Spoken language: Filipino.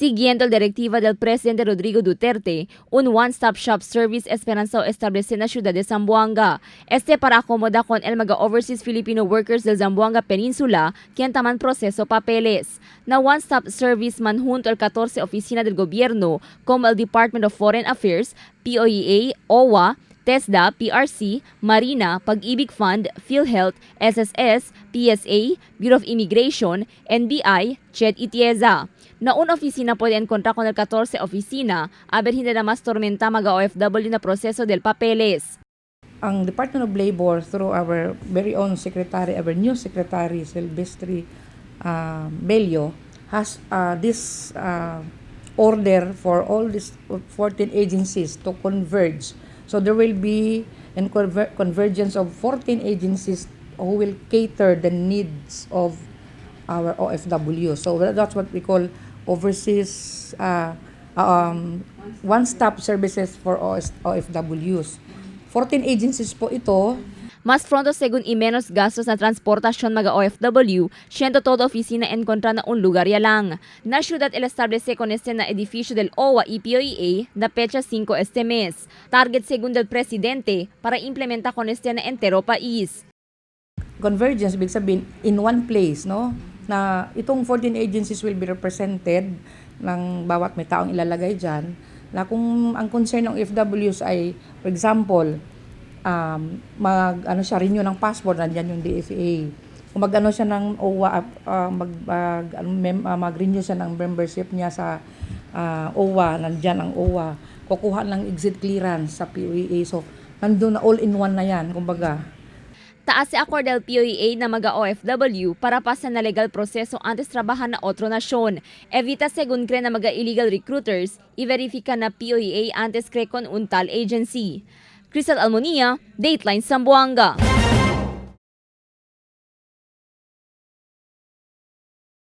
Siguiendo la directiva del presidente Rodrigo Duterte, un one-stop shop service esperanzado establecer en la ciudad de Zamboanga. Para acomodar con el mga overseas Filipino workers del Zamboanga Peninsula, quien taman proceso papeles. Na one-stop service man junto al 14 oficina del gobierno, como el Department of Foreign Affairs, POEA, OWA, TESDA, PRC, Marina, Pag-ibig Fund, PhilHealth, SSS, PSA, Bureau of Immigration, NBI, CHED y TIEZA. Na una oficina puede encontrar con el 14 oficina, aber hindi na mas tormenta mga OFW na proseso del papeles. Ang Department of Labor through our very own secretary, our new secretary, Silvestre Bello, has this order for all these 14 agencies to converge. So there will be a convergence of 14 agencies who will cater the needs of our OFW. So that's what we call overseas one-stop services for OFWs. 14 agencies po ito. Mas pronto según y menos gastos na transportasyon mga OFW, siendo todo oficina encontra na un lugar ya lang. Na syudad el establece con este na edificio del OWA y POEA na pecha 5 este mes. Target según del presidente para implementa con este na entero país. Convergence, big sabihin, in one place, no? Na itong 14 agencies will be represented ng bawat may taong ilalagay dyan, na kung ang concern ng OFWs ay, for example, renew ng passport, nandiyan yung DFA. Kung siya ng OWA, mag-renew siya ng membership niya sa OWA, nandiyan ang OWA. Kukuha ng exit clearance sa POEA. So, nandun na all-in-one na yan, kumbaga. Taas si accord del POEA na mga OFW para pasan na legal proseso antes trabahan na otro nasyon. Evita según cree na mga illegal recruiters, i-verifika na POEA antes cree con un tal agency. Crystal Almonia, Dateline Zamboanga.